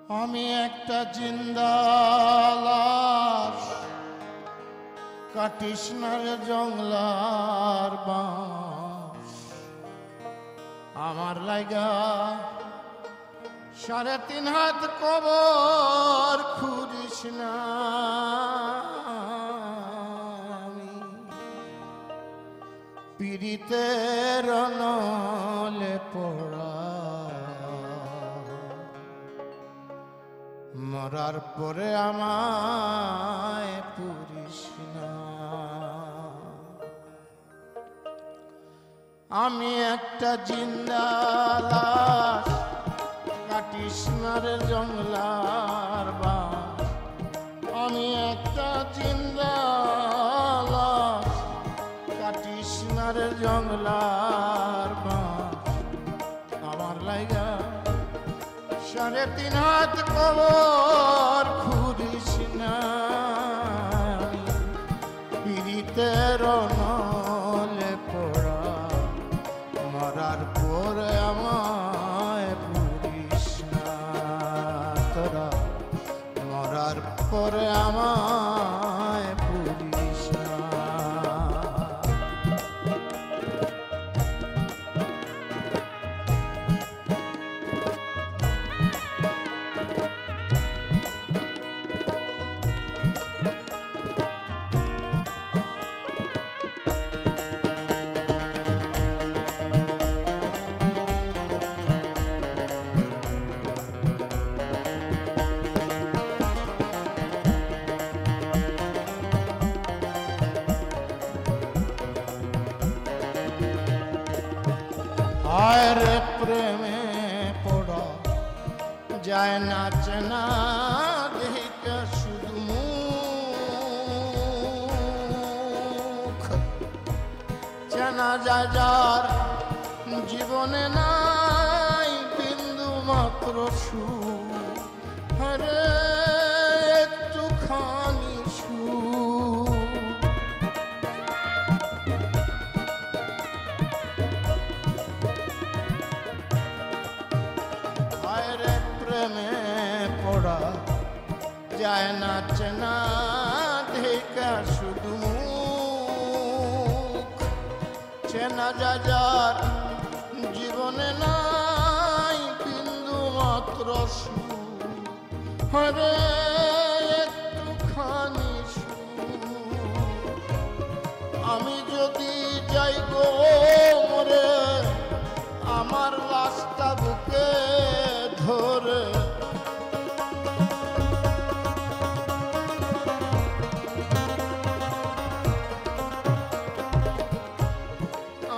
আমি একটা জিন্দা লাশ, কাটিস না রে জংলার বাঁশ। আমার লাইগা 3.5 হাত কবর খুঁড়িস না। আমি পীড়িতের নলে পড়া, মরার পরে আমায় পুরিস না। আমি একটা জিন্দা লাশ, কাটিস না রে জংলার বাঁশ। আমি একটা জিন্দা লাশ, কাটিস না রে জংলার বাঁশ। আমার লাইগা 3.5 হাত কবর খুঁড়িস না। পীড়িতের নলে পড়া, মরার পরে আমায় পুরিস না। তোরা মরার পরে আমায় পুরিস না। হায় রে প্রেমে পড়া যায় না চেনা, দেখে শুধু মুখ। চেনা যায় যার জীবনে নাই বিন্দু মাত্র সুখ। হরে একটুখানি সুখ, প্রেমে পড়া যায় না চেনা, ঢেকা শুধু মুখ। চেনা যায় যার জীবনে নাই বিন্দু মাত্র সুখ। হরে একটুখানি সুখ। আমি যদি যাই গো মরে, আমার লাশটা বুকে ধরে,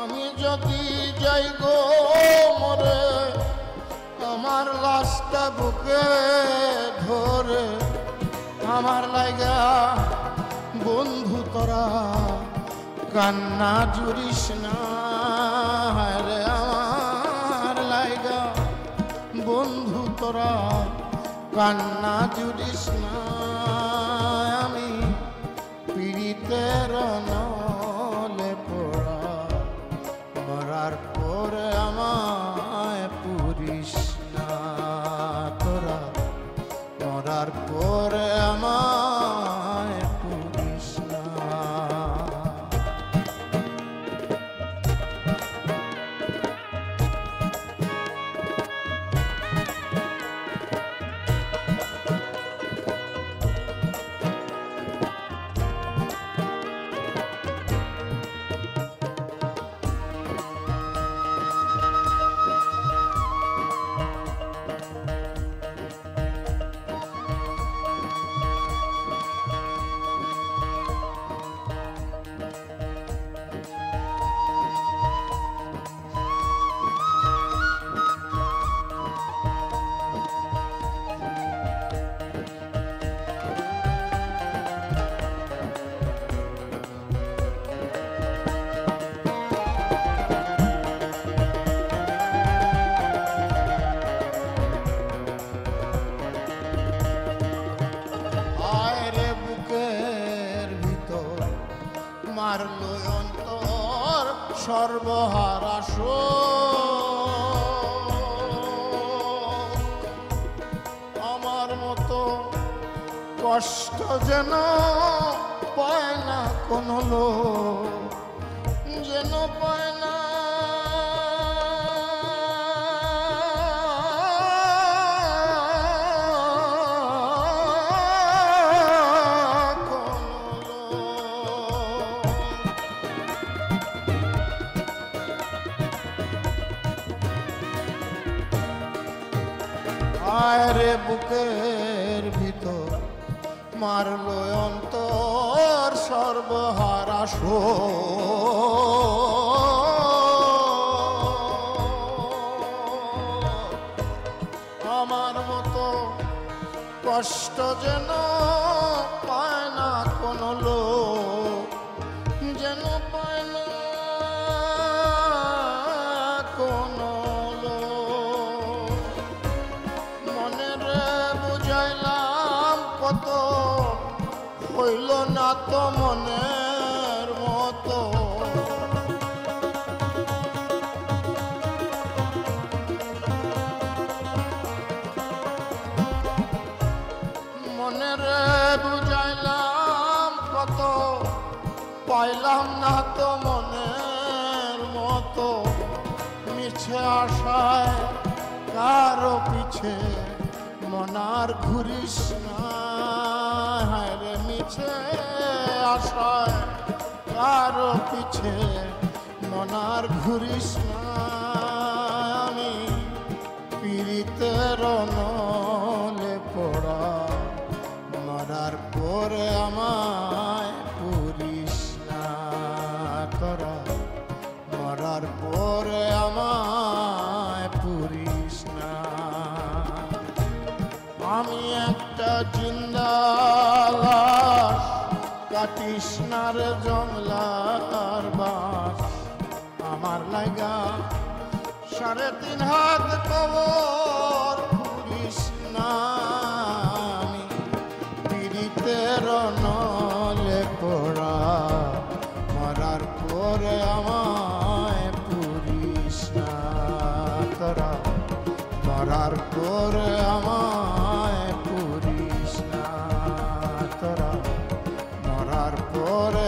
আমি যদি যাই গো মরে, আমার লাশটা বুকে ধরে। আমার লাইগা বন্ধু তোরা কান্না জুড়িস না। রে আমার লাইগা বন্ধু তোরা কান্না জুড়িস না। আমি পীড়িতের নলে পড়া, মরার পরে আমায় পুরিস না। তোরা মরার পরে আমায় পুরিস না। মারলো অন্তর সর্বহারা শোক। কষ্ট যেন পায় না কোনো লোক, যেন পায় না আরে বুকের ভিতর মারলো অন্তর সর্বহারা আমার মতো কষ্ট যেন পায় না কোনো লোক, যেন পায় না কোনো লোক। মনের বুঝাইলাম কত, হইল না তো মনের মতো। মনের বুঝাইলাম কত, পাইলাম না তো মনের মতো। মিছে আশায় কারো পিছে মনার ঘুরিস না, হায় রে মিছে আশায় কারো পিছে মনার ঘুরিস না। আমি পীড়িতের নলে পড়া, মরার পরে আমায় পুরিস না তোরা, মরার পরে আমায় পুরিস না। আমি একটা জিন্দা লাশ, কাটিস না রে জংলার বাস। আমার লাগা 3.5 হাত কবর পুরিস না। আমি পীড়িতের নলে পড়া, মরার পরে আমায় পুরিস না তোরা, মরার পরে আমায় পুরিস না তোরা, মরার পরে